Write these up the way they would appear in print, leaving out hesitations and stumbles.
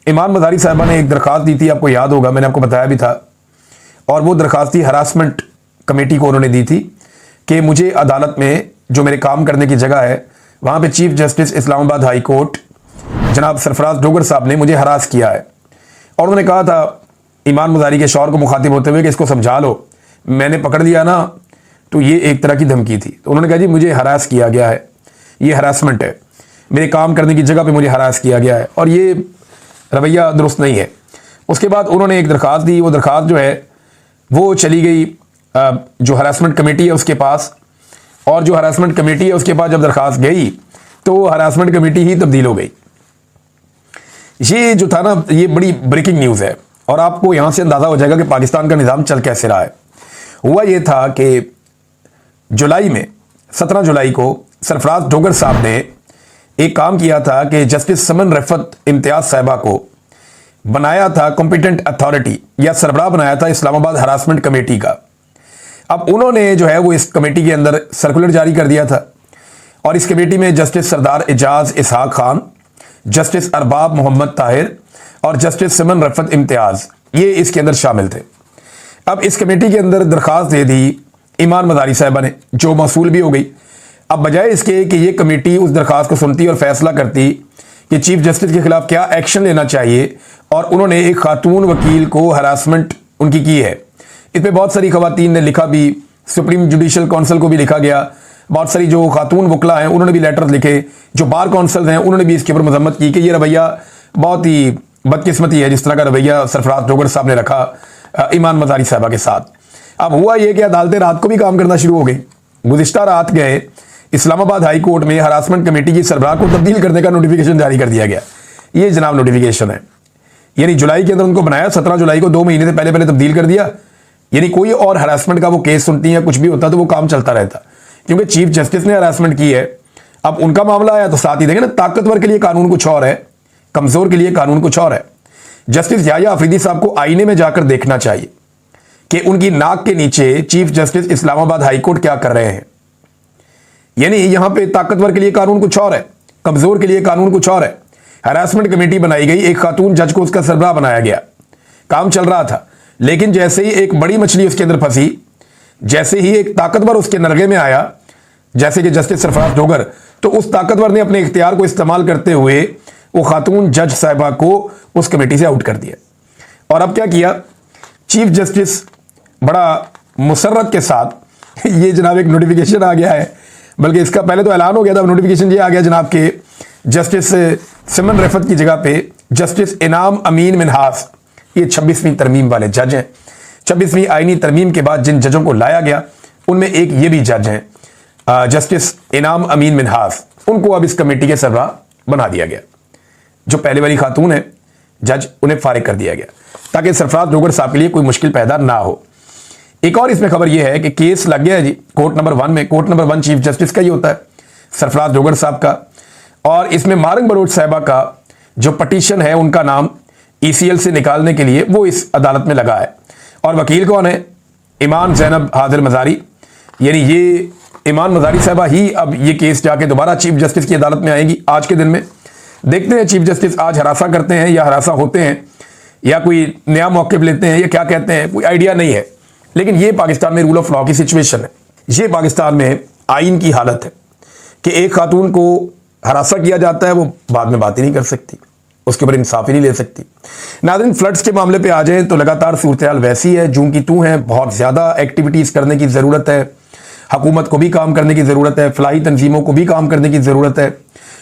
ईमान मज़ारी साहिबा ने एक दरख्वास्त दी थी, आपको याद होगा, मैंने आपको बताया भी था। और वो दरख्वास्त थी हरासमेंट कमेटी को उन्होंने दी थी कि मुझे अदालत में जो मेरे काम करने की जगह है वहाँ पे chief justice Islamabad high court जनाब सरफराज डोगर साहब ने मुझे हरास किया है। और उन्होंने कहा था ईमान मज़ारी के शौहर को मुखातिब होते हुए कि इसको समझा लो, मैंने पकड़ लिया ना तो ये एक तरह की धमकी थी। तो उन्होंने कहा जी मुझे हरास किया गया है, ये हरासमेंट है, मेरे काम करने की जगह पे मुझे हरास किया गया है और ये रवैया दुरुस्त नहीं है। उसके बाद उन्होंने एक दरख्वास्त दी, वो दरख्वास्त जो है वो चली गई जो हरासमेंट कमेटी है उसके पास, और जो हरासमेंट कमेटी है उसके पास जब दरख्वास्त गई तो हरासमेंट कमेटी ही तब्दील हो गई। ये जो था ना, ये बड़ी ब्रेकिंग न्यूज़ है और आपको यहाँ से अंदाज़ा हो जाएगा कि पाकिस्तान का निज़ाम चल कैसे रहा है। हुआ ये था कि जुलाई में 17 जुलाई को सरफराज डोगर साहब ने एक काम किया था कि जस्टिस समन रफत इम्तियाज साहिबा को बनाया था कॉम्पिटेंट अथॉरिटी या सरबराह बनाया था इस्लामाबाद हरासमेंट कमेटी का। अब उन्होंने जो है वो इस कमेटी के अंदर सर्कुलर जारी कर दिया था और इस कमेटी में जस्टिस सरदार एजाज इसहाक खान, जस्टिस अरबाब मोहम्मद ताहिर और जस्टिस समन रफत इम्तियाज, ये इसके अंदर शामिल थे। अब इस कमेटी के अंदर दरख्वास्त दे दी ईमान मज़ारी साहिबा ने, जो मौसूल भी हो गई। अब बजाय इसके कि ये कमेटी उस दरख्वास्त को सुनती और फैसला करती कि चीफ जस्टिस के खिलाफ क्या एक्शन लेना चाहिए, और उन्होंने एक खातून वकील को हरासमेंट उनकी की है। इस पर बहुत सारी खवातीन ने लिखा भी, सुप्रीम जुडिशल काउंसिल को भी लिखा गया, बहुत सारी जो खातून वकला हैं उन्होंने भी लेटर लिखे, जो बार काउंसिल हैं उन्होंने भी इसके ऊपर मजम्मत की कि ये रवैया बहुत ही बदकिस्मती है जिस तरह का रवैया सरफराज डोगर साहब ने रखा ईमान मज़ारी साहिबा के साथ। अब हुआ ये कि अदालतें रात को भी काम करना शुरू हो गई। गुज़िश्ता रात गए इस्लामाबाद हाई कोर्ट में हरासमेंट कमेटी की सरबराह को तब्दील करने का नोटिफिकेशन जारी कर दिया गया। ये जनाब नोटिफिकेशन है, यानी जुलाई के अंदर उनको बनाया, 17 जुलाई को 2 महीने से पहले पहले तब्दील कर दिया। यानी कोई और हरासमेंट का वो केस सुनती है, कुछ भी होता तो वो काम चलता रहता, क्योंकि चीफ जस्टिस ने हरासमेंट की है। अब उनका मामला आया तो साथ ही देखें ना, ताकतवर के लिए कानून कुछ और है, कमजोर के लिए कानून कुछ और है। जस्टिस याह्या अफरीदी साहब को आईने में जाकर देखना चाहिए कि उनकी नाक के नीचे chief justice Islamabad high court क्या कर रहे हैं। यानी यहां पे ताकतवर के लिए कानून कुछ और है, कमजोर के लिए कानून कुछ और है। हरासमेंट कमेटी बनाई गई, एक खातून जज को उसका सरबराह बनाया गया, काम चल रहा था। लेकिन जैसे ही एक बड़ी मछली उसके अंदर फंसी, जैसे ही एक ताकतवर उसके नरगे में आया, जैसे कि जस्टिस सरफराज डोगर, तो उस ताकतवर ने अपने इख्तियार को इस्तेमाल करते हुए वो खातून जज साहिबा को उस कमेटी से आउट कर दिया। और अब क्या किया, चीफ जस्टिस बड़ा मुसर्रत के साथ ये जनाब एक नोटिफिकेशन आ गया है, बल्कि इसका पहले तो ऐलान हो गया था, नोटिफिकेशन ये आ गया जनाब के जस्टिस समन रफत की जगह पे जस्टिस इनाम अमीन मिनहास, ये 26वीं तरमीम वाले जज हैं। 26वीं आईनी तरमीम के बाद जिन जजों को लाया गया उनमें एक ये भी जज हैं जस्टिस इनाम अमीन मिनहास, उनको अब इस कमेटी के सरबराह बना दिया गया। जो पहले वाली खातून है जज, उन्हें फारिग कर दिया गया ताकि सरफराज डोगर साहब के लिए कोई मुश्किल पैदा ना हो। एक और इसमें खबर यह है कि केस लग गया है जी कोर्ट नंबर 1 में। कोर्ट नंबर 1 चीफ जस्टिस का ही होता है, सरफराज डोगर साहब का। और इसमें मारंग बलोच साहिबा का जो पटिशन है, उनका नाम ECL से निकालने के लिए वो इस अदालत में लगा है। और वकील कौन है, ईमान ज़ैनब हाजिर मज़ारी। यानी ये ईमान मज़ारी साहिबा ही अब ये केस जाके दोबारा चीफ जस्टिस की अदालत में आएगी आज के दिन में। देखते हैं चीफ जस्टिस आज हरासा करते हैं या हरासा होते हैं या कोई नया मौक़िफ़ लेते हैं या क्या कहते हैं, कोई आइडिया नहीं है। लेकिन ये पाकिस्तान में रूल ऑफ लॉ की सिचुएशन है, ये पाकिस्तान में आइन की हालत है कि एक खातून को हरासा किया जाता है, वो बाद में बात ही नहीं कर सकती, उसके ऊपर इंसाफ ही नहीं ले सकती। नाज़रीन, फ्लड्स के मामले पे आ जाएं तो लगातार सूरत हाल वैसी है जूं की तू है। बहुत ज़्यादा एक्टिविटीज़ करने की ज़रूरत है, हुकूमत को भी काम करने की ज़रूरत है, फलाही तंजीमों को भी काम करने की ज़रूरत है,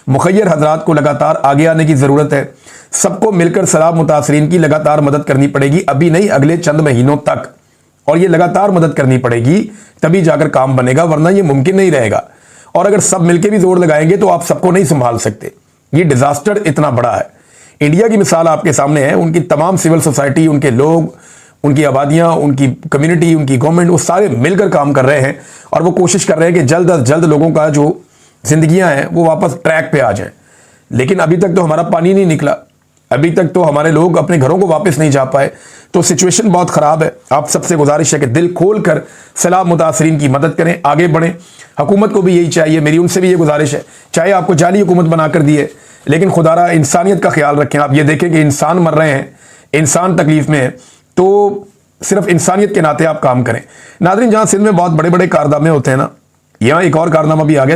मुखय्यर हजरात को लगातार आगे आने की ज़रूरत है। सबको मिलकर सैलाब मुतासरीन की लगातार मदद करनी पड़ेगी, अभी नहीं अगले चंद महीनों तक। और ये लगातार मदद करनी पड़ेगी, तभी जाकर काम बनेगा, वरना ये मुमकिन नहीं रहेगा। और अगर सब मिलकर भी जोर लगाएंगे तो आप सबको नहीं संभाल सकते। ये डिजास्टर इतना बड़ा है। इंडिया की मिसाल आपके सामने है, उनकी तमाम सिविल सोसाइटी, उनके लोग, उनकी आबादियां, उनकी कम्युनिटी, उनकी गवर्नमेंट, वो सारे मिलकर काम कर रहे हैं और वो कोशिश कर रहे हैं कि जल्द अज जल्द लोगों का जो जिंदगियां हैं वो वापस ट्रैक पे आ जाएं। लेकिन अभी तक तो हमारा पानी नहीं निकला, अभी तक तो हमारे लोग अपने घरों को वापस नहीं जा पाए। तो सिचुएशन बहुत ख़राब है। आप सबसे गुजारिश है कि दिल खोल कर सैलाब मुतासरीन की मदद करें, आगे बढ़ें। हुकूमत को भी यही चाहिए, मेरी उनसे भी ये गुजारिश है, चाहे आपको जाली हुकूमत बनाकर दिए लेकिन खुदारा इंसानियत का ख्याल रखें। आप ये देखें कि इंसान मर रहे हैं, इंसान तकलीफ में है, तो सिर्फ इंसानियत के नाते आप काम करें। नाज़रीन, जहाँ सिंध में बहुत बड़े बड़े कारनामे होते हैं ना, यहाँ एक और कारनामा भी आ गया।